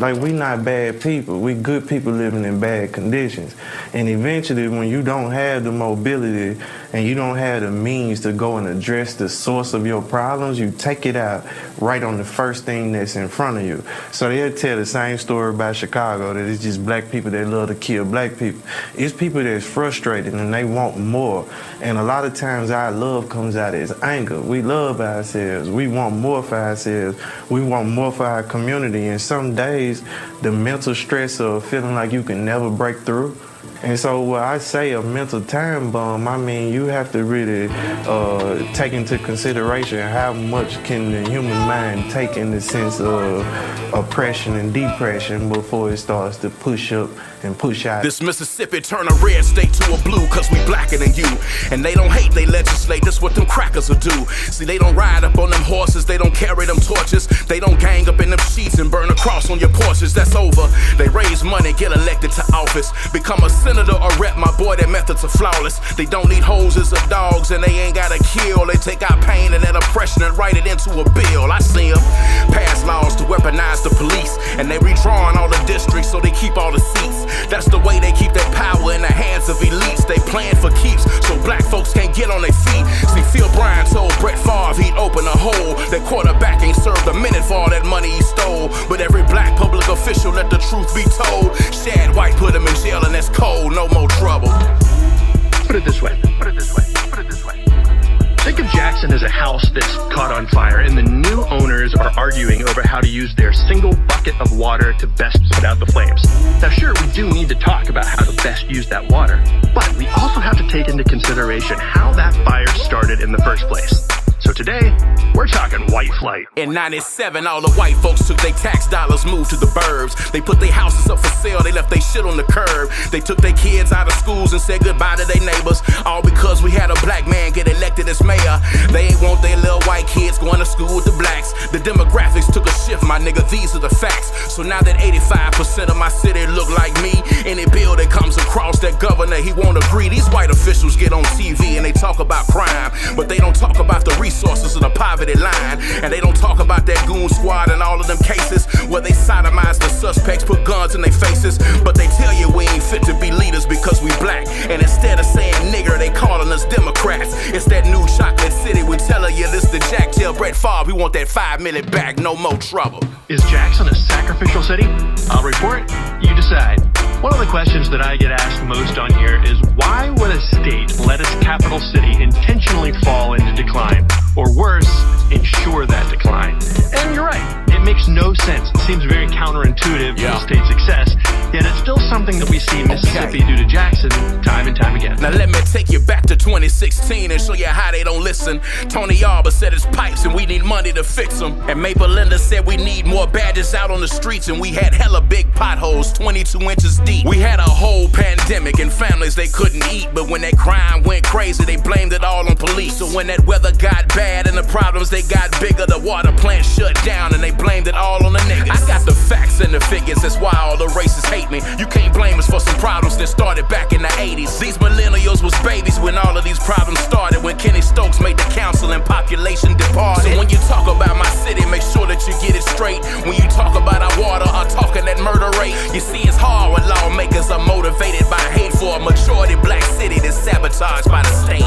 Like, we not bad people. We good people living in bad conditions. And eventually, when you don't have the mobility and you don't have the means to go and address the source of your problems, you take it out right on the first thing that's in front of you. So they'll tell the same story about Chicago, that it's just black people that love to kill black people. It's people that's frustrated and they want more. And a lot of times our love comes out as anger. We love ourselves. We want more for ourselves. We want more for our community. And some days, the mental stress of feeling like you can never break through. And so when I say a mental time bomb, I mean you have to really take into consideration how much can the human mind take in the sense of oppression and depression before it starts to push up and push out. This Mississippi turn a red state to a blue cause we blacker than you. And they don't hate, they legislate, that's what them crackers will do. See, they don't ride up on them horses, they don't carry them torches. They don't gang up in them sheets and burn a cross on your porches, that's over. They raise money, get elected to office, become a senator or rep, my boy, their methods are flawless. They don't need hoses or dogs and they ain't gotta kill. They take our pain and that oppression and write it into a bill. I see them pass laws to weaponize the police, and they redrawing all the districts so they keep all the seats. That's the way they keep their power in the hands of elites. They plan for keeps so black folks can't get on their feet. See, Phil Bryant told Brett Favre he'd open a hole. That quarterback ain't served a minute for all that money he stole. But every black public official let the truth be told. Shad White put him in jail and that's cold, no more trouble. Put it this way. Think of Jackson as a house that's caught on fire, and the new owners are arguing over how to use their single bucket of water to best put out the flames. Now, sure, we do need to talk about how to best use that water, but we also have to take into consideration how that fire started in the first place. So today, we're talking white flight. In 97, all the white folks took their tax dollars, moved to the burbs. They put their houses up for sale, they left their shit on the curb. They took their kids out of schools and said goodbye to their neighbors, all because we had a black man get elected as mayor. They ain't want their little white kids going to school with the blacks. The demographics took a shift, my nigga, these are the facts. So now that 85% of my city look like me, any bill that comes across that governor, he won't agree. These white officials get on TV and they talk about crime, but they don't talk about the resources of the poverty line. And they don't talk about that goon squad and all of them cases where they sodomize the suspects, put guns in their faces. But they tell you we ain't fit to be leaders because we black. And instead of saying nigger, they calling us Democrats. It's that new chocolate city, we telling you this the Jack. Tell Brett Favre we want that $5 million back, no more trouble. Is Jackson a sacrificial city? I'll report, you decide. One of the questions that I get asked most on here is why would a state let its capital city intentionally fall into decline? Or worse, ensure that decline? And you're right, it makes no sense. It seems very counterintuitive to the state's success, yet it's still something that we see in Mississippi due to Jackson time and time again. Now let me take you back to 2016 and show you how they don't listen. Tony Arbor said it's pipes and we need money to fix them. And Maple Linda said we need more badges out on the streets, and we had hella big potholes, 22 inches deep. We had a whole pandemic and families they couldn't eat, but when that crime went crazy, they blamed it all on police. So when that weather got bad and the problems they got bigger, the water plant shut down and they blamed it all on the niggas. I got the facts and the figures, that's why all the racists hate me. You can't blame us for some problems that started back in the 80s. These millennials was babies when all of these problems started, when Kenny Stokes made the council and population departed. So when you talk about my city, make sure that you get it straight. When you talk about our water or talking that murder rate, you see it's hard when lawmakers are motivated by hate for a majority black city that's sabotaged by the state.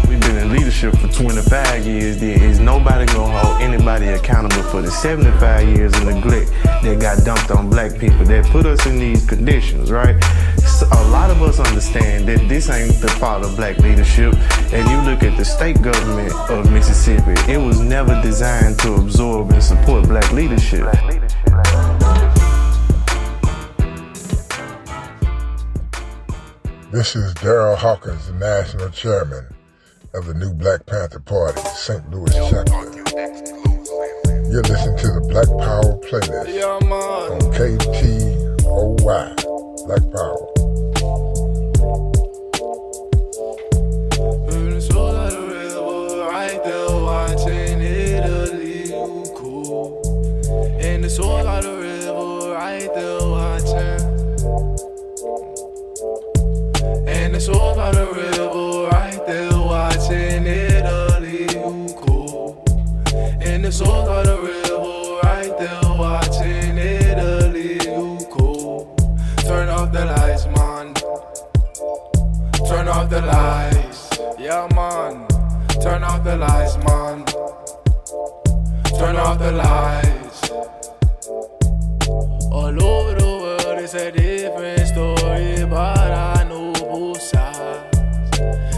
We've been in leadership for 25 years. There is nobody gonna hold anybody accountable for the 75 years of neglect that got dumped on black people that put us in these conditions, right? So a lot of us understand that this ain't the fault of black leadership. And you look at the state government of Mississippi, it was never designed to absorb and support black leadership. This is Darrell Hawkins, the national chairman of the new Black Panther Party, St. Louis chapter. You're listening to the Black Power playlist on KTOY, Black Power. Right there watching Italy, cool. And it's all out of river, right there watching. And it's all by the river, right there watching Italy, cool. And it's all by the river, right there watching Italy. the lights, man. Turn off the lights. All over the world, it's a different story, but I know both sides.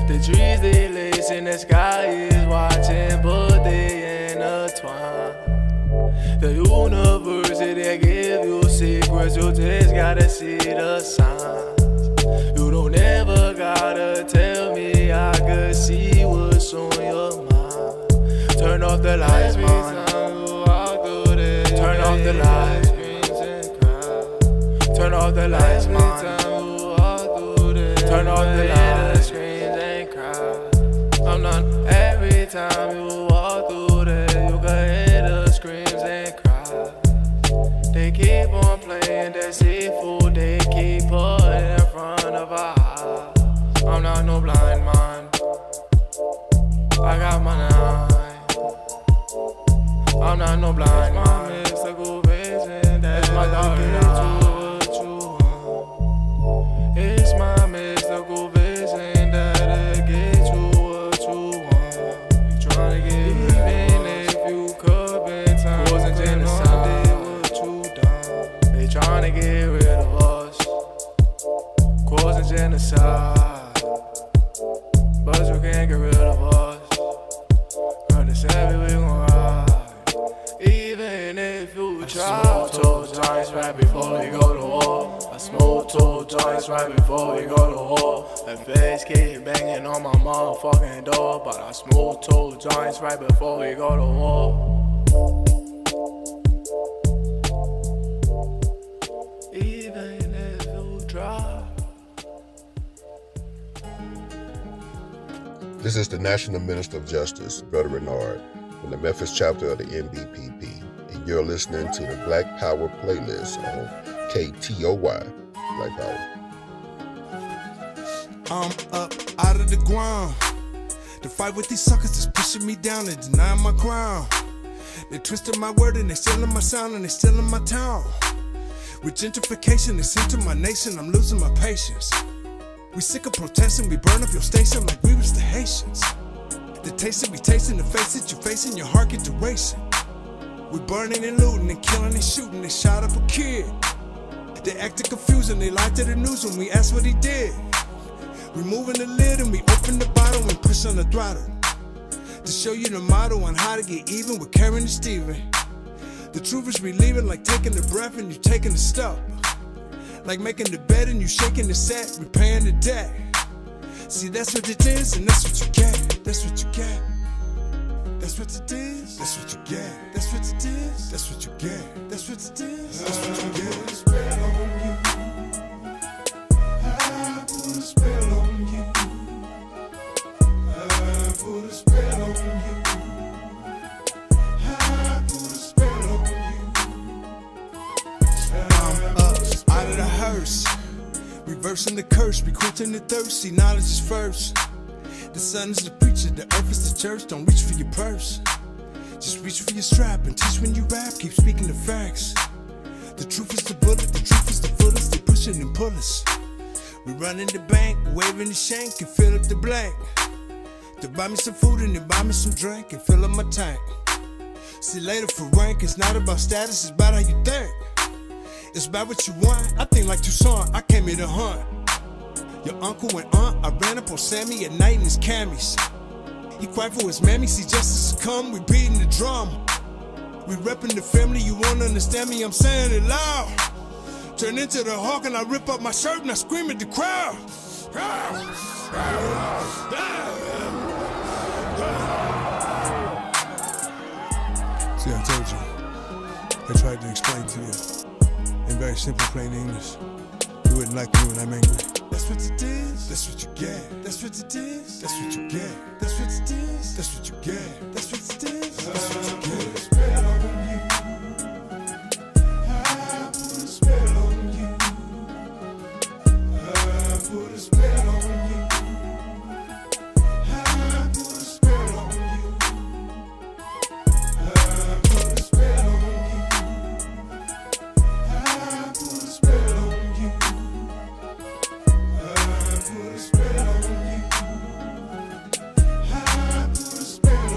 The trees they lace and the sky is watching, but they intertwine. The universe, they give you secrets, you just gotta see the signs. You don't ever gotta tell me, I could see what's on your mind. Turn off the lights, man. Turn off the lights. Turn off the lights, man. Turn off the lights, screams and cries. I'm not every time you walk through there, you can hear the screams and cries. They keep on playing that seafood, they keep putting in front of our eyes. I'm not no blind man, I got my nine. I'm not no blind man, mystical vision, that's my dark night. It's my mystical vision that'll get you what you want. You tryna get even if you could be time. Causing genocide, what you done. They tryna get rid of us, causing genocide. But you can't get rid of us. Girl, they say we gon' ride, even if you try. Smoke two joints right before we go to war. I smoke two joints right before we go to war. The feds keep banging on my motherfucking door, but I smoke two joints right before we go to war. Even if you try. This is the National Minister of Justice, Brother Renard, from the Memphis chapter of the NBPP, and you're listening to the Black Power playlist on KTOY, Black Power. I'm up out of the ground. The fight with these suckers is pushing me down and denying my crown. They twisted my word and they stealing my sound and they stealing my town. With gentrification, they sent to my nation, I'm losing my patience. We sick of protesting, we burn up your station like we was the Haitians. The taste of me tasting, the face that you're facing, your heart gets to racing. We burning and looting and killing and shooting, they shot up a kid. They acted confused and they lied to the news when we asked what he did. Removing the lid and we open the bottle and push on the throttle. To show you the motto on how to get even with Karen and Steven. The truth is relieving, like taking a breath and you taking a step. Like making the bed and you shaking the set, repaying the debt. See, that's what it is and that's what you get. That's what you get. That's what it is. That's what you get. That's what it is. That's what you get. That's what it is. That's what you get. Spell on you. I put a spell on you. I put a spell on you. I put a spell on you. I'm up out of the hearse, reversing the curse, recruiting the thirsty. Knowledge is first. The sun is the preacher, the earth is the church. Don't reach for your purse, just reach for your strap and teach when you rap. Keep speaking the facts. The truth is the bullet, the truth is the fullest. They pushing and pull us. We run in the bank, waving the shank and fill up the blank. To buy me some food and then buy me some drink and fill up my tank. See later for rank, it's not about status, it's about how you think. It's about what you want. I think like Toussaint, I came here to hunt. Your uncle and aunt, I ran up on Sammy at night in his camis. He cried for his mammy, see justice has come, we beating the drum. We repping the family, you won't understand me, I'm saying it loud. Turn into the hawk and I rip up my shirt and I scream at the crowd. See, I told you. I tried to explain to you in very simple, plain English. You wouldn't like me when I'm angry. That's what it is. That's what you get. That's what it is. That's what you get. That's what it is. That's what you get. That's what it is. That's what you get. Spell on you. I put a spell on you. I put a spell on you. I put a spell on you. I put a spell on you. I put a spell on you. Put a spell on you. I put a spell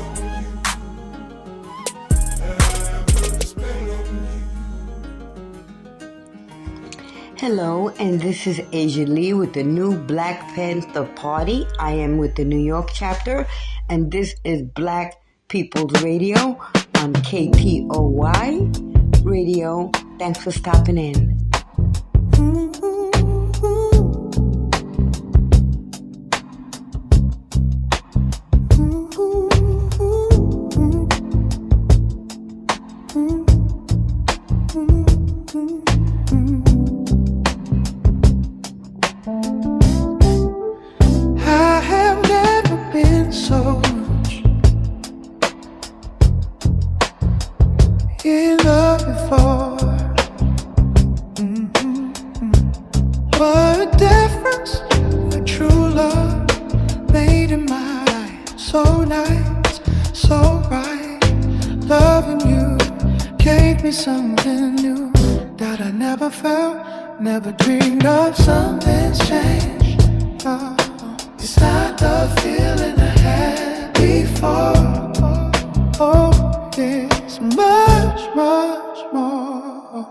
Hello, and this is Asia Lee with the new Black Panther Party. I am with the New York chapter, and this is Black People's Radio on KTOY Radio. Thanks for stopping in. in love before. What a difference a true love made in my life. So nice, so right. Loving you gave me something new that I never felt, never dreamed of. Something's changed. Oh, it's not the feeling I had before. Oh, it's much, much more.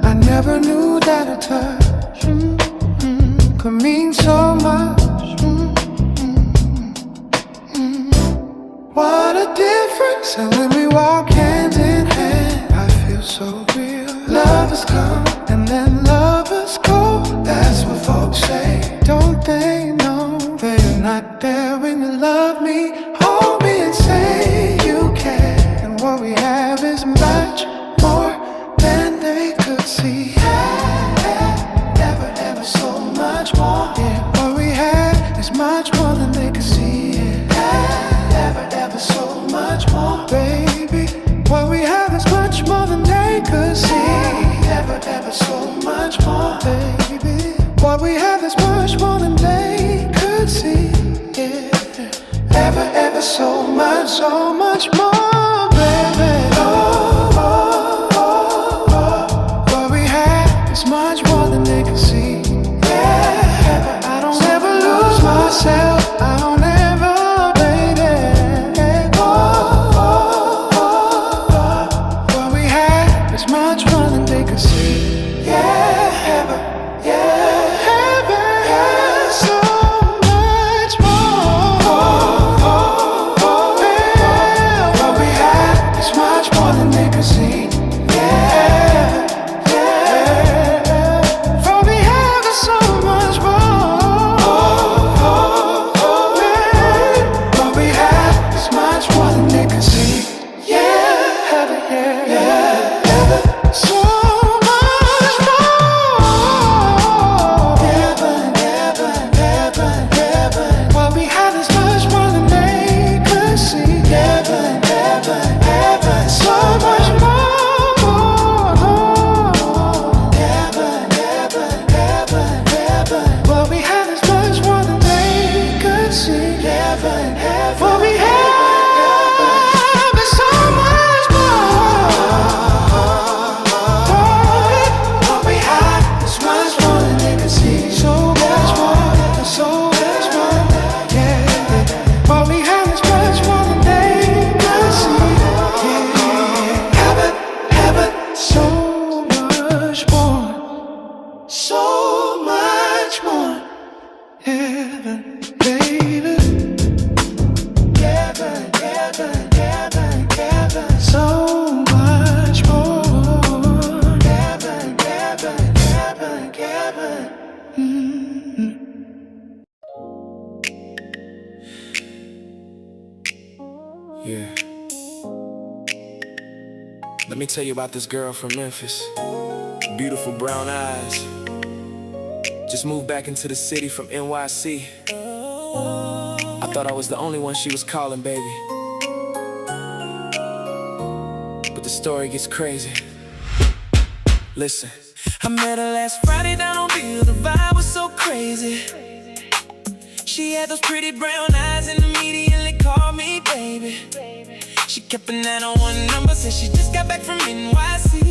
I never knew that a touch could mean so much. What a difference. And when we walk hand in hand, I feel so real. Lovers come and then lovers go. That's what folks say. Don't they know they're not there when you love me? Hold me and say you care. And what we have is much more than they could see. Ever, ever so much more. Yeah, what we have is much more than they could see. Yeah. Ever, ever so much more, baby. What we have is much more than they could see. Ever, ever so much more, baby. What we have is much more than they could see. Yeah. Ever, ever so much more, baby. Oh, oh, oh, oh. What we have is much more than they could see. Yeah. I don't ever lose myself. I don't ever, baby. Oh, oh, oh, oh. What we have is much more than they could see. Yeah, ever, yeah, ever, yeah, so much more. Oh, oh, oh, yeah. What we have is much more than they could see. Yeah, yeah. What we have is so much more. Oh, oh, oh, yeah. What we have is much more than they could see. Yeah, ever, yeah, yeah, ever, so much more. Ever, ever, ever, ever. What we have is much more than they could see. Ever, ever, ever, so much more. Ever, ever, ever, ever. What we have is much more than they could see. Ever, ever. What we have is so much more. What we have is much more than they could see. So much more, so much more. Yeah. What we have is much more than they could see. Yeah. Heaven, heaven, so much more, so much more. Heaven, baby. Heaven, heaven, heaven, heaven, so much more. Heaven, heaven, heaven, heaven. Yeah. Let me tell you about this girl from Memphis. Beautiful brown eyes. Just moved back into the city from NYC. I thought I was the only one she was calling, baby. But the story gets crazy. Listen. I met her last Friday down on Bill. The vibe was so crazy. She had those pretty brown eyes and immediately called me baby. She kept a 901 number, said she just got back from NYC.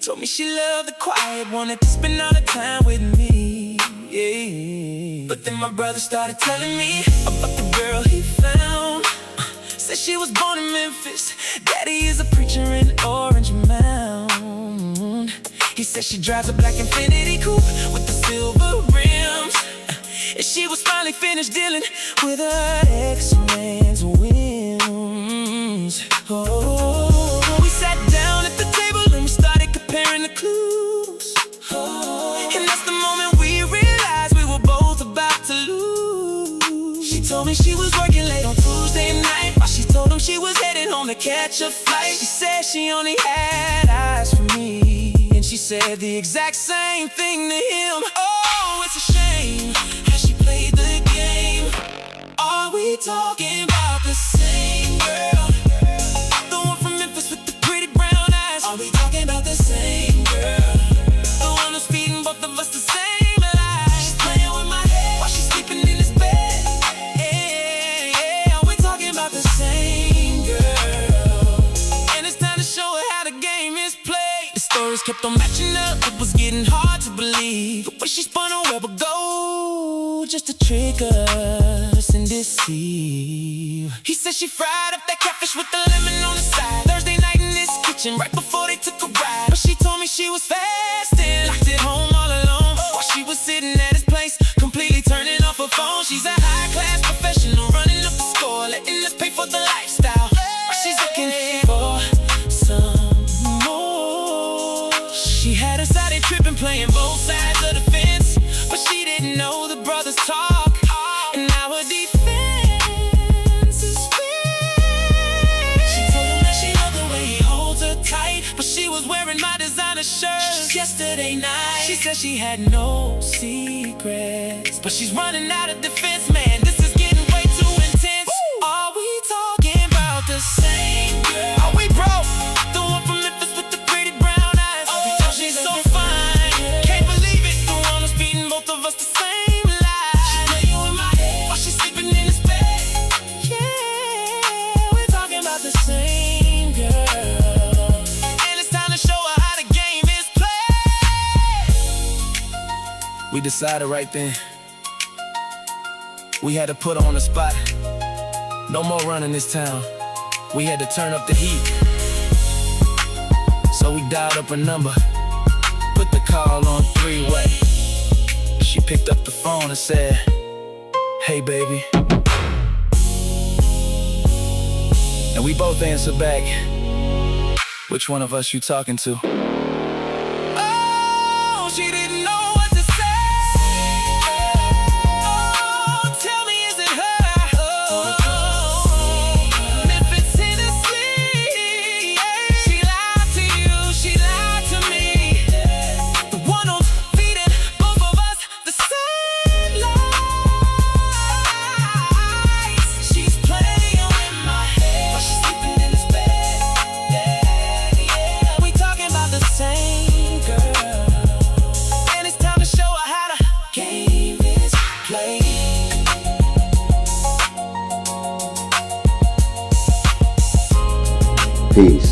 Told me she loved the quiet, wanted to spend all the time with me. Yeah. But then my brother started telling me about the girl he found. Said she was born in Memphis, daddy is a preacher in Orange Mound. He said she drives a black Infinity coupe with the silver rims, and she was finally finished dealing with her ex-man's whims. Oh, we sat down at the table and we started comparing the clues. And that's the moment we realized we were both about to lose. She told me she was working late on Tuesday night, while she told him she was heading home to catch a flight. She said she only had eyes for me, and she said the exact same thing to him. Oh, it's a shame how she played the game. Are we talking about the same girl? The one from Memphis with the pretty brown eyes. Are we talking about the same girl? The one who's feeding both of us the same lies. She's playing with my head while she's sleeping in this bed. Yeah, are we talking about the same girl? And it's time to show her how the game is played. The stories kept on matching up. It was getting hard to believe the way she spun a web of gold just to trick us and deceive. He said she fried up that catfish with the lemon on the side Thursday night in this kitchen right before they took a ride. But she told me she was fasting, locked at home all alone, while she was sitting at his place, completely turning off her phone. She's a high-class professional, running up the score, letting us pay for the lifestyle, while she's looking for some more. She had us out there tripping, playing both sides of the fence, but she didn't know the brothers talk, and now her defense is weak. She told him that she loved the way he holds her tight, but she was wearing my designer shirt yesterday night. She said she had no secrets, but she's running out of defense, man. This is getting way too intense. Woo! Are we talking about the same girl? Are we broke? The one from Memphis with the pretty brown eyes. Oh, she's so fine. Can't believe it. The one who's feeding both of us the same lies. She's playing with my head while she's sleeping in this bed. Yeah, we're talking about the same girl, and it's time to show her how the game is played. We decided right then we had to put her on the spot. No more running this town. We had to turn up the heat. So we dialed up her number, put the call on three-way. She picked up the phone and said, "Hey baby." And we both answered back, "Which one of us you talking to?" Oh, she didn't know what to say. Oh, tell me, is it her? Oh, Memphis, Tennessee. She lied to you, she lied to me. The one who's feeding both of us the same lies. She's playing with my head while she's sleeping in this bed. Yeah, we talking about the same girl, and it's time to show her how the game is played. Peace.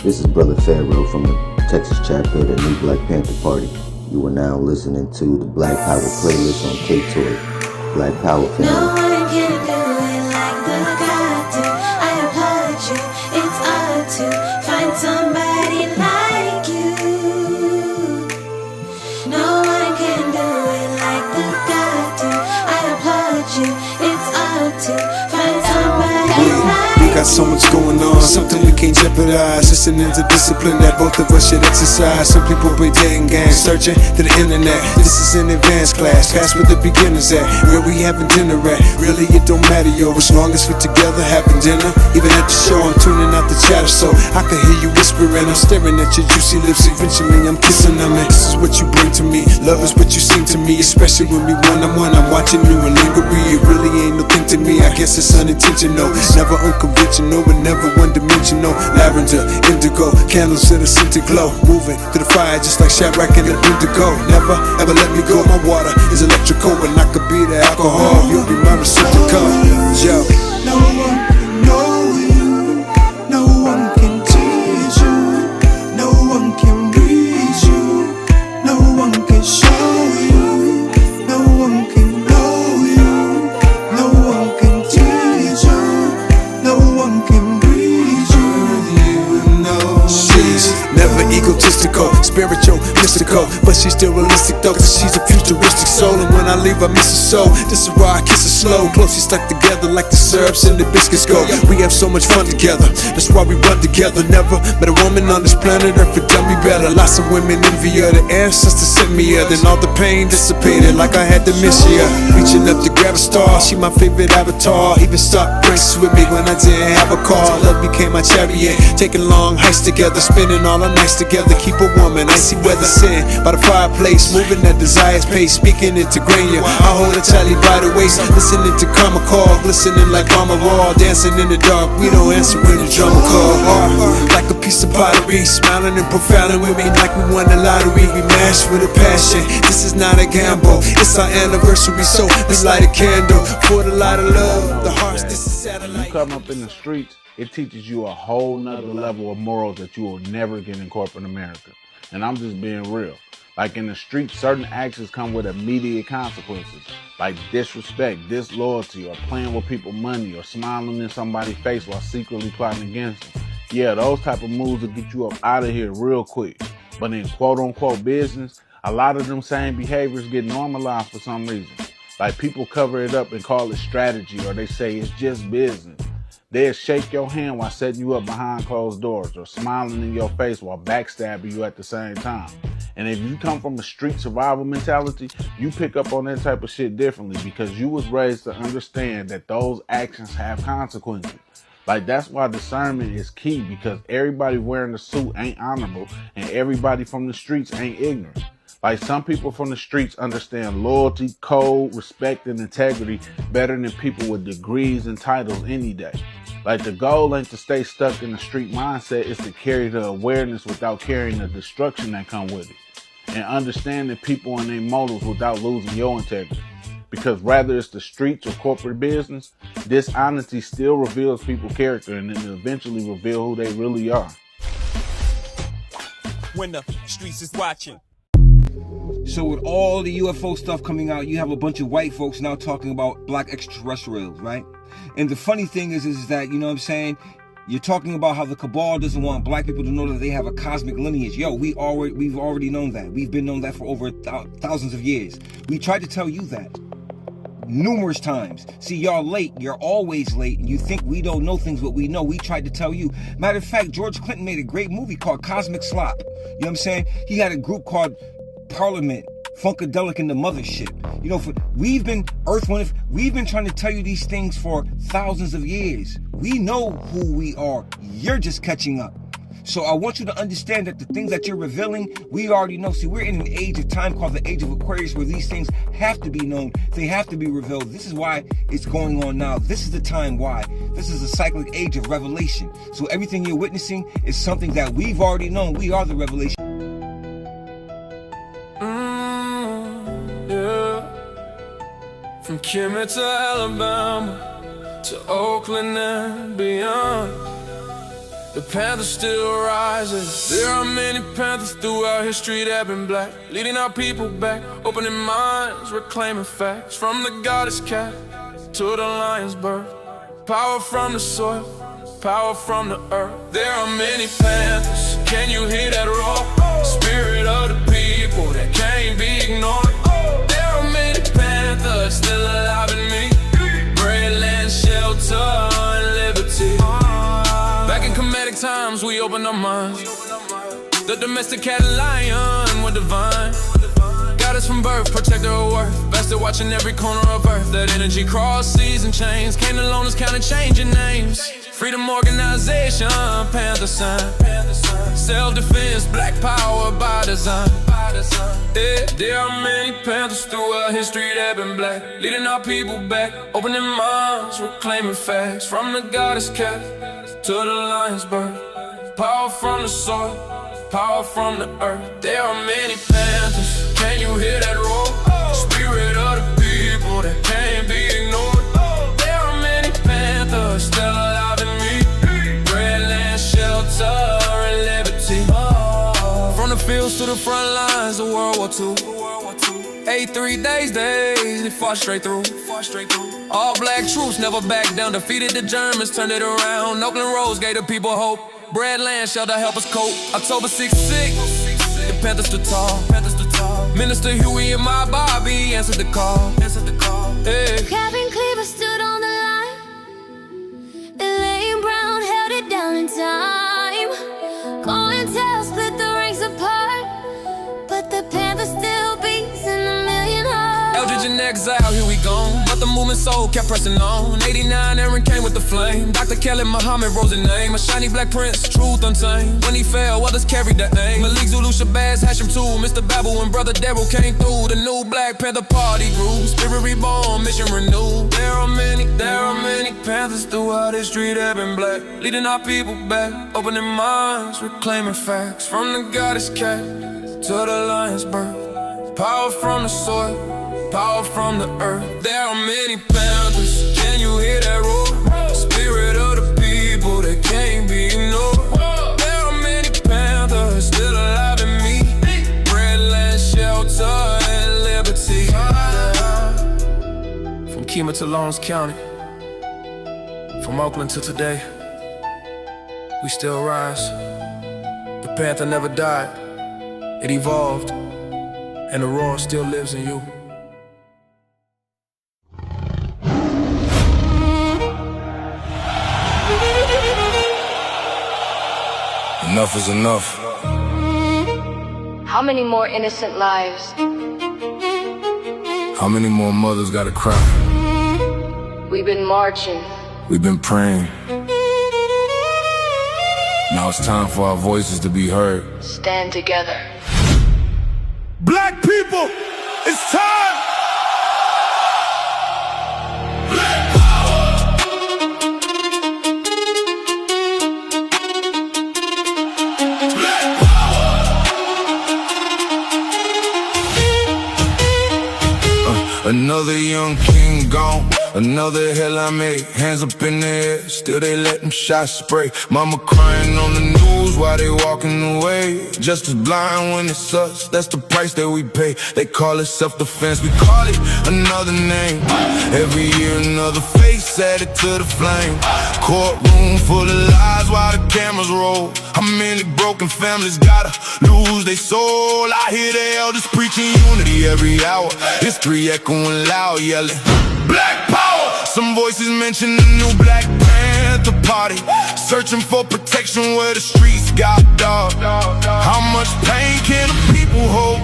This is Brother Pharaoh from the Texas chapter of the New Black Panther Party. You are now listening to the Black Power playlist on K-Toy. Black Power No family. one can do it like the God do. I applaud you, it's hard to find somebody like you. No one can do it like the God do. I applaud you, it's hard to find somebody like We got so much going on, something we can't jeopardize. Listening to discipline that both of us should exercise. Some people play dating games, searching to the internet. This is an advanced class, past where the beginners at. Where we having dinner at, really it don't matter, yo. As long as we together having dinner. Even at the show, I'm tuning out the chatter so I can hear you whispering. I'm staring at your juicy lips, eventually I'm kissing them. And this is what you bring to me, love is what you seem to me. Especially when we one-on-one, I'm watching you in lingerie. It really ain't no thing to me, I guess it's unintentional. Never unconventional, but never one-dimensional. Lavender, indigo, candles in a scented glow. Moving through the fire just like Shadrach and Abednego. Never ever let me go, my water is electrical, and I could be the alcohol, you'll be my reciprocal. Yo. No one can know you, no one can teach you, no one can reach you, no one can show you, no one can know you, no one can teach you, no one can reach you. You know She's never egotistical, spiritual, mystical, but she's still realistic though, cause she's a futuristic soul. And when I leave, I miss her so. This is why I kiss her slow, closely stuck together like the syrups and the biscuits go. We have so much fun together, that's why we run together. Never met a woman on this planet Earth could tell me better. Lots of women envy her, the ancestors sent me her. Then all the pain dissipated like I had to miss her. Reaching up to grab a star, she my favorite avatar. Even stopped drinks with me when I didn't have a car. Love became my chariot, taking long hikes together, spending all our nights together. Keep a woman, icy weather, sitting by the fireplace, moving at desire's pace, speaking into Grania. I hold her tightly by the waist, listening to karma call, glistening like mama raw, dancing in the dark. We don't answer when the drummer call. Like a piece of pottery, smiling and profiling with me like we won the lottery. We mash with a passion. This is not a gamble. It's our anniversary, so let's light a candle for the light of love. The hearts, this is satellite. You come up in the streets, it teaches you a whole nother level of morals that you will never get in corporate America. And I'm just being real. Like in the streets, certain actions come with immediate consequences, like disrespect, disloyalty, or playing with people's money, or smiling in somebody's face while secretly plotting against them. Yeah, those type of moves will get you up out of here real quick. But in quote-unquote business, a lot of them same behaviors get normalized for some reason. Like people cover it up and call it strategy, or they say it's just business. They'll shake your hand while setting you up behind closed doors, or smiling in your face while backstabbing you at the same time. And if you come from a street survival mentality, you pick up on that type of shit differently because you was raised to understand that those actions have consequences. Like that's why discernment is key, because everybody wearing a suit ain't honorable and everybody from the streets ain't ignorant. Like some people from the streets understand loyalty, code, respect, and integrity better than people with degrees and titles any day. Like the goal ain't to stay stuck in the street mindset, it's to carry the awareness without carrying the destruction that come with it. And understanding people and their motives without losing your integrity. Because whether it's the streets or corporate business, dishonesty still reveals people's character and then eventually reveal who they really are. When the streets is watching. So with all the UFO stuff coming out, you have a bunch of white folks now talking about black extraterrestrials, right? And the funny thing is that, you know what I'm saying, you're talking about how the cabal doesn't want black people to know that they have a cosmic lineage. Yo, we've already known that. We've been known that for over thousands of years. We tried to tell you that numerous times. See, y'all late. You're always late. And you think we don't know things, but we know. We tried to tell you. Matter of fact, George Clinton made a great movie called Cosmic Slop. You know what I'm saying? He had a group called Parliament, Funkadelic and the Mothership. You know, we've been trying to tell you these things for thousands of years. We know who we are. You're just catching up. So I want you to understand that the things that you're revealing, we already know. See, we're in an age of time called the age of Aquarius, where these things have to be known. They have to be revealed. This is why it's going on now. This is the time why. This is a cyclic age of revelation. So everything you're witnessing is something that we've already known. We are the revelation. From Kemet to Alabama to Oakland and beyond, the panther still rises. There are many panthers throughout history that have been black, leading our people back, opening minds, reclaiming facts. From the goddess cat to the lion's birth, power from the soil, power from the earth. There are many panthers, can you hear that roar? Spirit of the people that can't be ignored. There are many panthers still alive in me, bread, land, shelter, and liberty. Back in Kemetic times, we opened our minds. The domesticated lion was divine. Got us from birth, protector of worth. Best at watching every corner of earth. That energy cross seas and chains. Came to loan us, counting, changing names. Freedom organization, panther sign. Self-defense, black power by design. Yeah, there are many panthers throughout history that have been black, leading our people back, opening minds, reclaiming facts. From the goddess cat to the lion's birth, power from the soil, power from the earth. There are many panthers, can you hear that roar? Spirit of the people that can't be ignored. There are many panthers still alive in me, bread, land, shelter, and liberty. From the fields to the front lines of World War II, 83 days, they fought straight through. All black troops never backed down, defeated the Germans, turned it around. Oakland Rose gave the people hope. Bread, land, shelter, help us cope. October 6th, the Panthers stood tall. Minister Huey and my Bobby answered the call. Hey. Captain Cleaver stood on the line. Elaine Brown held it down in time. COINTEL split the ranks apart, but the Panthers still beats in a million hearts. Eldridge in exile, here we gone. But the movement soul kept pressing on. 89, Aaron came with the flame. Dr. Kelly Muhammad rose in name. A shiny black prince, truth untamed. When he fell, others carried the aim. Malik Zulu, Shabazz, Hashem too. Mr. Babel and Brother Daryl came through. The new Black Panther Party grew. Spirit reborn, mission renewed. There are many Panthers throughout history that been black, leading our people back, opening minds, reclaiming facts. From the goddess cat to the lion's birth. Power from the soil, power from the earth. There are many Panthers, can you hear that roar? Spirit of the people that can't be ignored. There are many Panthers still alive in me. Bread, land, shelter, and liberty. From Kemah to Lawrence County, from Oakland to today, we still rise. The Panther never died, it evolved, and the roar still lives in you. Enough is enough. How many more innocent lives? How many more mothers gotta cry? We've been marching. We've been praying. Now it's time for our voices to be heard. Stand together. Black people, it's time! Another young king gone, another hell I made. Hands up in the air, still they let them shots spray. Mama crying on the news while they walking away. Just as blind when it's us, that's the price that we pay. They call it self-defense, we call it another name. Every year another face added to the flame. Courtroom full of lies while the cameras roll. How many broken families gotta lose their soul? I hear the elders preaching unity every hour. History echoing loud, yelling Black Power! Some voices mention the new Black Panther Party, searching for protection where the streets got dark. How much pain can the people hold?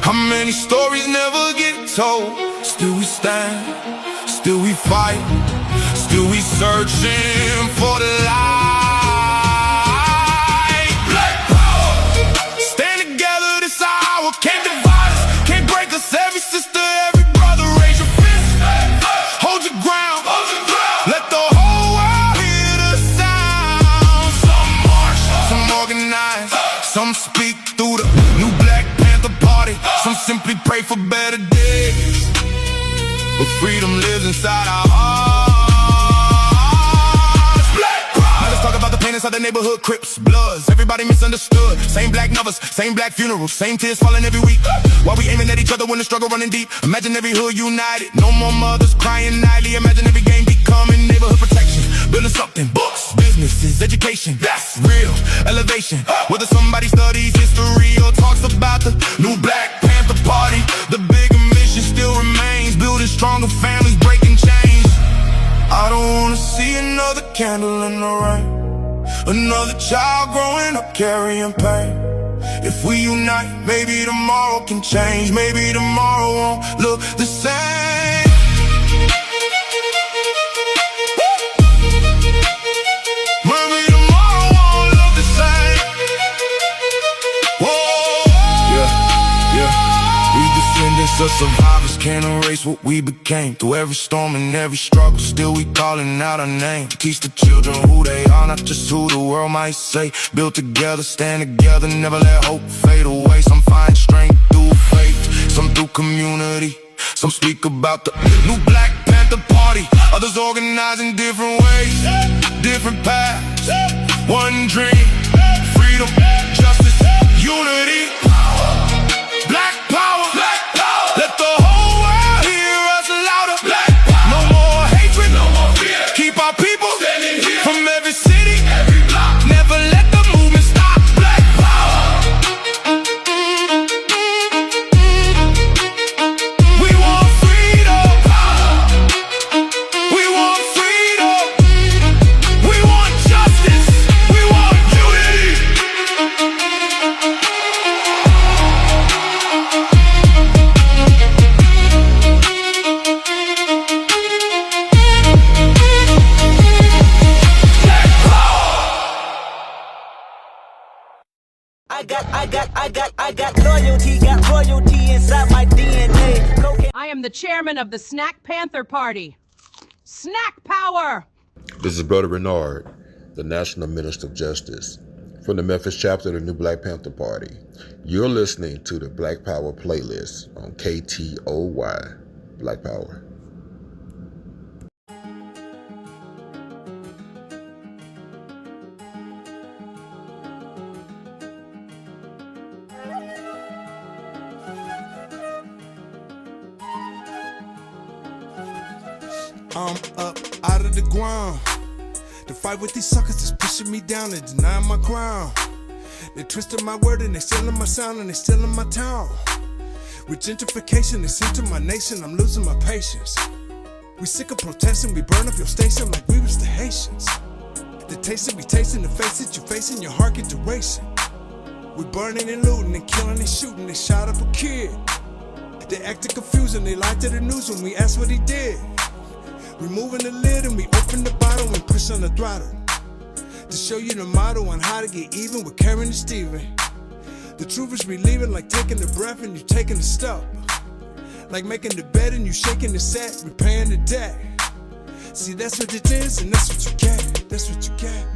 How many stories never get told? Still we stand, still we fight, still we searching for the light. Black Power! Stand together this hour, can't divide us, can't break us. Every sister, every brother, raise your fist. Hold your ground, let the whole world hear the sound. Some march, some organize, some speak through the new Black Panther Party. Some simply pray for better days, but freedom lives inside our hearts. Black Pride. Now let's talk about the pain inside the neighborhood, Crips, Bloods. Everybody misunderstood. Same black numbers, same black funerals, same tears falling every week. While we aiming at each other when the struggle running deep. Imagine every hood united, no more mothers crying nightly. Imagine every game becoming neighborhood protection. Building something, books, businesses, education. That's real elevation. Whether somebody studies history or talks about the new Black Panther Party, the bigger mission still remains. Building stronger families, breaking chains. I don't wanna see another candle in the rain, another child growing up carrying pain. If we unite, maybe tomorrow can change. Maybe tomorrow won't look the same. Maybe tomorrow won't look the same. Whoa. Yeah. We descendants of survivors, can't erase what we became. Through every storm and every struggle, still we calling out our name. To teach the children who they are, not just who the world might say. Build together, stand together, never let hope fade away. Some find strength through faith, some through community. Some speak about the new Black Panther Party, others organize in different ways, different paths. One dream, freedom, justice, unity. Black power, let the whole world hear us louder. No more hatred, no more fear. Keep our people from every city, every block. I got loyalty, got royalty inside my DNA. I am the chairman of the Snack Panther Party. Snack power! This is Brother Renard, the National Minister of Justice, from the Memphis chapter of the New Black Panther Party. You're listening to the Black Power playlist on KTOY. Black Power. I'm up out of the ground. The fight with these suckers is pushing me down and denying my crown. They twisted my word and they stealing my sound and they stealing my town. With gentrification, they center my nation, I'm losing my patience. We sick of protesting, we burn up your station like we was the Haitians. The taste that we tasting, the face that you facing, your heart get racing. We burning and looting and killing and shooting, they shot up a kid. They acted confused and they lied to the news when we asked what he did. Removing the lid and we open the bottle and push on the throttle. To show you the motto on how to get even with Karen and Steven. The truth is relieving, like taking the breath and you taking the step. Like making the bed and you shaking the set, repaying the debt. See, that's what it is and that's what you get. That's what you get.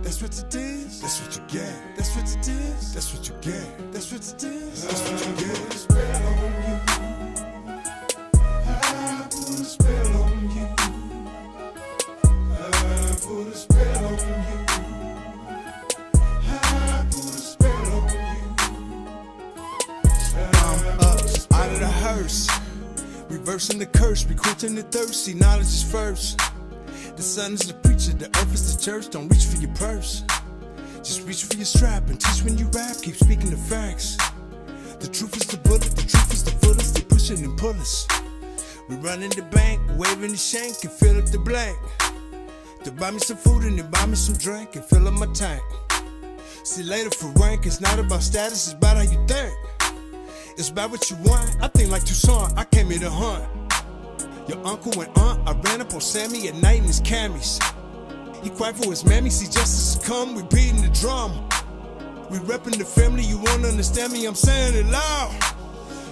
That's what it is. That's what you get. That's what it is. That's what you get. That's what it is. That's what you get. I put a spell on you. I put a spell on you. I put a spell on you. I'm up out of the hearse, reversing the curse, recruiting the thirsty. Knowledge is first. The sun is the preacher, the earth is the church. Don't reach for your purse, just reach for your strap and teach when you rap. Keep speaking the facts. The truth is the bullet, the truth is the fullest. They pushing and pull us. We running the bank, waving the shank and fill up the blank. To buy me some food and then buy me some drink and fill up my tank. See later for rank, it's not about status, it's about how you think. It's about what you want. I think like Toussaint, I came here to hunt. Your uncle and aunt, I ran up on Sammy at night in his camis. He cried for his mammy, see justice has come, we beating the drum. We repping the family, you won't understand me, I'm saying it loud.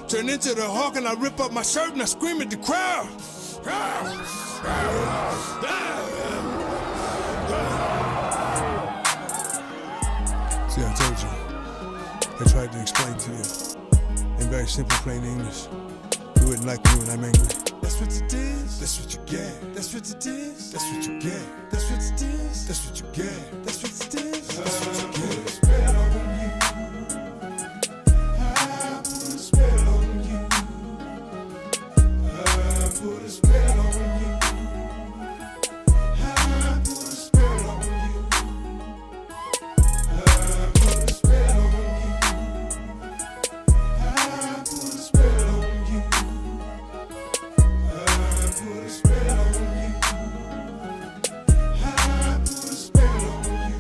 Turn into the hawk and I rip up my shirt and I scream at the crowd. See, I told you. I tried to explain to you in very simple, plain English. You wouldn't like me when I'm angry. That's what it is. That's what you get. That's what it is. That's what you get. That's what it is. That's what you get. That's what it is. That's what you get. I put a spell on you. I put a spell on you. I put a spell on you. I put a spell on you. I put a spell on you. I put a spell on you. I put a spell on you. I put a spell on you.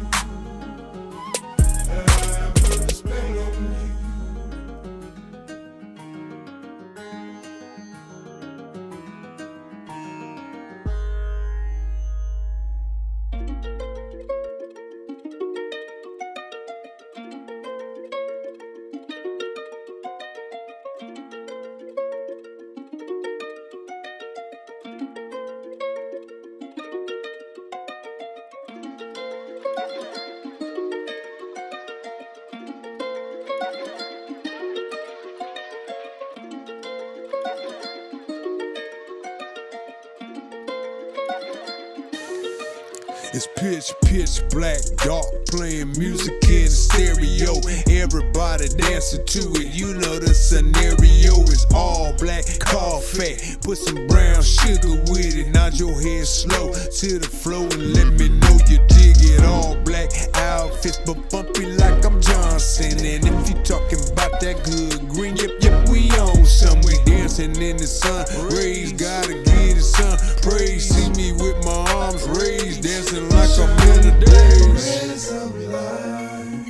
It's pitch black, dark, playing music in the stereo. Everybody dancing to it, you know the scenario is all black coffee. Put some brown sugar with it, nod your head slow to the flow and let me know you dig it. All black outfits, but bumpy like I'm Johnson. And if you talking about that good green, yep, we on some. We dancing in the sun, raise, gotta get it, son. Praise, see me with my arms raised, dancing like I'm in the days. Ways of life,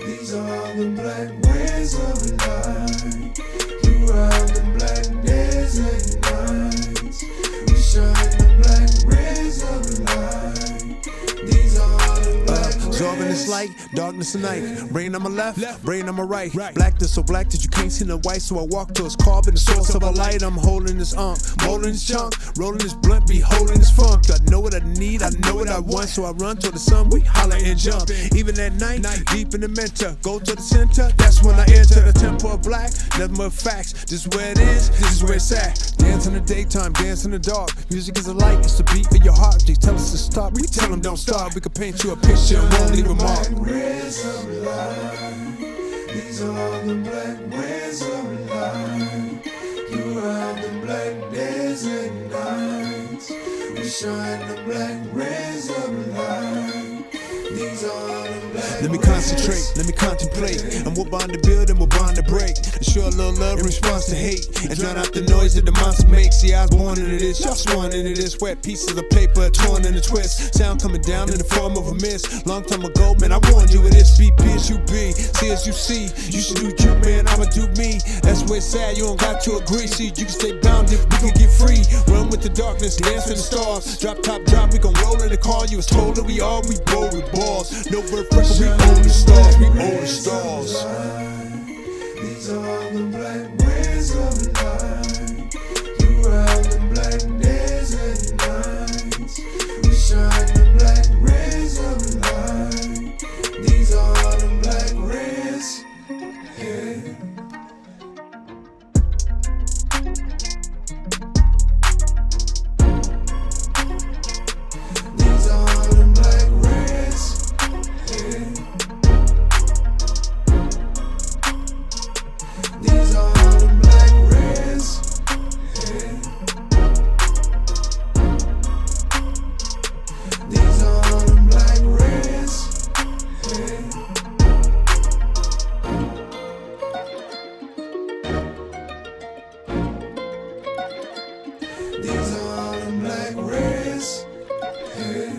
these are all the black ways of life. Throughout the black days and nights, we shine the black rays of light. These are all the black ways. Brightness light, darkness and night. Brain on my left, brain on my right. Blackness so black that you can't see the white. So I walk towards carbon, the source of a light. I'm holding this molding this chunk, rolling this blunt, be holding this funk. I know what I need, I know what I want. So I run toward the sun, we holler and jump. Even at night, deep in the mentor, go to the center. That's when I enter the temple of black. Nothing but facts. This is where it is, this is where it's at. Dance in the daytime, dance in the dark. Music is a light, it's the beat of your heart. They tell us to stop, we tell them don't stop. We can paint you a picture and won't leave a mark. Rays of light, these are the black rays of light. Throughout the black days and nights, we shine the black rays of light. These are the black. Let me concentrate, let me contemplate. And we're bound to build and we're bound to break. And show a little love in response to hate. And drown out the noise that the monster makes. See, I was born into this, y'all sworn into this. Wet pieces of paper torn in a twist. Sound coming down in the form of a mist. Long time ago, man, I warned you of this. Be as you be, see as you see. You should do you, man, I'ma do me. That's where it's sad, you don't got to agree. See, you can stay bound if we can get free. Run with the darkness, dance in the stars. Drop top drop, we gon' roll in the car. You was told that we all, we bowl with balls. No bird fresh, we own the stars, we own the stars. These are the black rays of light. Throughout the black days and nights, we shine the black rays of light. These are the black rays. Yeah. These are the black rays. Yeah. These are the black rays. Yeah. These are the black rays. Yeah. These are the black rays. Yeah.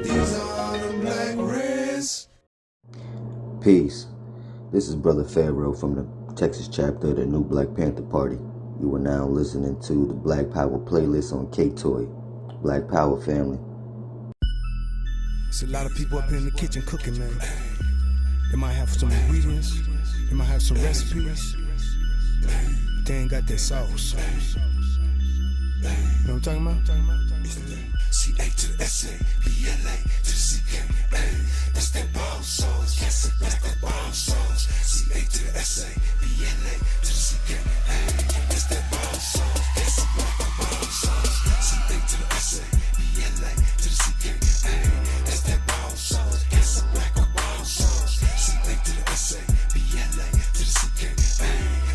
These are the black rays. Peace. This is Brother Pharaoh from the Texas chapter of the New Black Panther Party. You are now listening to the Black Power playlist on K-Toy. Black Power, family. There's a lot of people up in the kitchen cooking, man. They might have some ingredients, they might have some recipes, but they ain't got that sauce. You know what I'm talking about? It's the C-A to the S-A, B-L-A to the C-K. That's that ball sauce, yes, that's that ball sauce. C-A to the S-A, B-L-A to the C-K. That's that ball sauce, yes, that's that ball sauce. C-A to the S-A, B-L-A to the C-K. That's that ball sauce, yes, that's that ball sauce. C-A to the S-A, B-L-A to the C-K.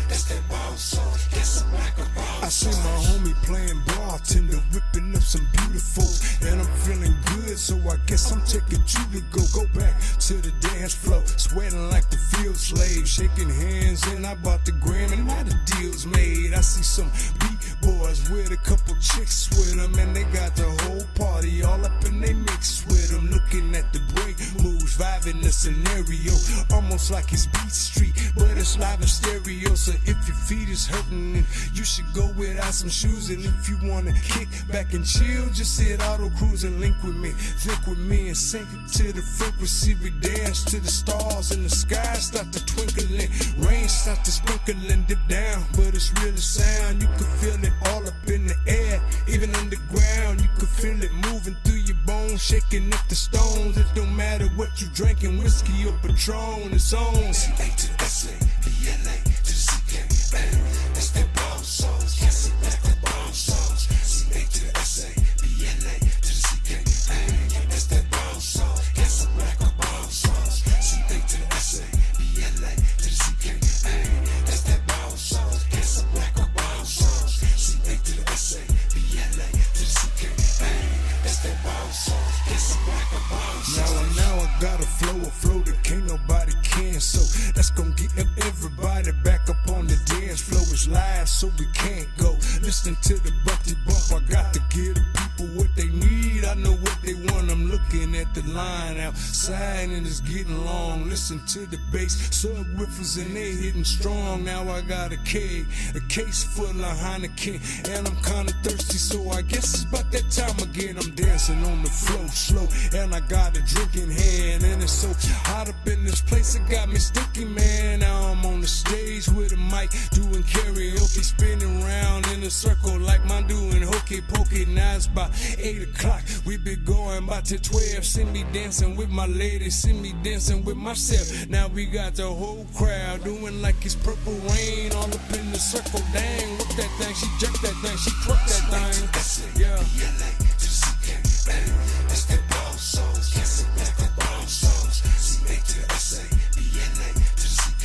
That's that ball sauce, yes, that's that ball sauce. I see my homie playing bartender, whipping up some beautifuls, and I'm feeling good, so I guess I'm taking you to go back to the dance floor, sweating like the field slave, shaking hands, and I bought the gram, and now the deal's made. I see some B-boys with a couple chicks with them, and they got the whole party all up in they mix with them, looking at the break moves, vibing the scenario, almost like it's Beat Street, but it's live in stereo. So if your feet is hurting, then you should go without some shoes. And if you wanna kick back and chill, just hit auto cruise and link with me, think with me, and sync it to the frequency. We dance to the stars and the sky start to twinkling, rain start to sprinkle and dip down, but it's really sound. You can feel it all up in the air, even underground. You can feel it moving through your bones, shaking up the stones. It don't matter what you drinking, whiskey or Patron, it's on. C-A to the S-A, B-L-A to the C-K. That's that ball sauce, yes, that's that ball sauce. C-A to the S-A, B-L-A to the C-K. That's that ball sauce, yes, that's that ball sauce. C-A to the S-A, B-L-A to the C-K. That's that ball sauce, yes, that's that ball sauce. C-A to the S-A, B-L-A to the C-K. That's that ball sauce, yes, that's that ball sauce. Now I got a flow that can't nobody cancel. That's gonna get everybody looking at the line outside and it's getting long. Listen to the bass, subwoofers and they hitting strong. Now I got a keg, a case full of Heineken, and I'm kinda thirsty, so I guess it's about that time again. I'm dancing on the floor slow, and I got a drink in hand, and it's so hot up in this place, it got me sticky, man. Now I'm on the stage with a mic, doing karaoke, spinning round in a circle like mine doing hokey pokey. Now it's about 8 o'clock, we been going about to 12. See me dancing with my lady, see me dancing with myself. Now we got the whole crowd doing like it's purple rain, all up in the circle. Dang, look that thing, she jerked that thing, she twerked that thing. Yeah. That's that brown sauce, that's that brown sauce. CA to the SA, BLA to the CK.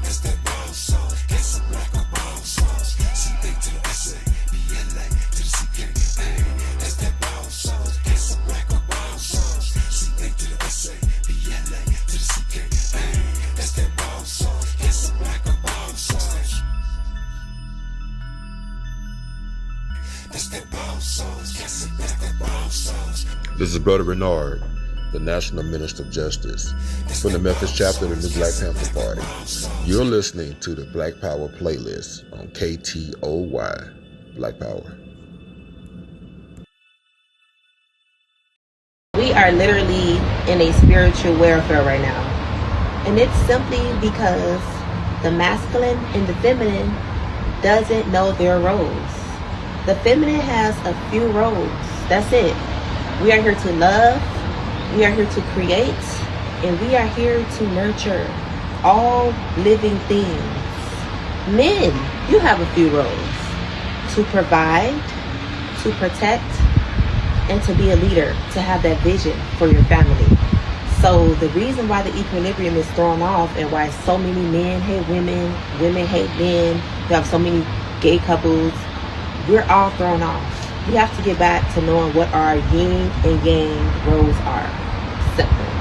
That's that brown sauce, that's a black or brown sauce. CA to the SA, BLA to the CK. That's that brown sauce, that's a black or brown sauce. CA to the SA, BLA to the CK. That's that brown sauce, that's a black or brown sauce. That's that brown sauce, that's a black or brown sauce. This is Brother Renard, the National Minister of Justice, from the Memphis chapter of the New Black Panther Party. You're listening to the Black Power playlist on KTOY, Black Power. We are literally in a spiritual warfare right now. And it's simply because the masculine and the feminine doesn't know their roles. The feminine has a few roles. That's it. We are here to love, we are here to create, and we are here to nurture all living things. Men, you have a few roles: to provide, to protect, and to be a leader, to have that vision for your family. So the reason why the equilibrium is thrown off and why so many men hate women, women hate men, you have so many gay couples, we're all thrown off. We have to get back to knowing what our yin and yang roles are. Simple.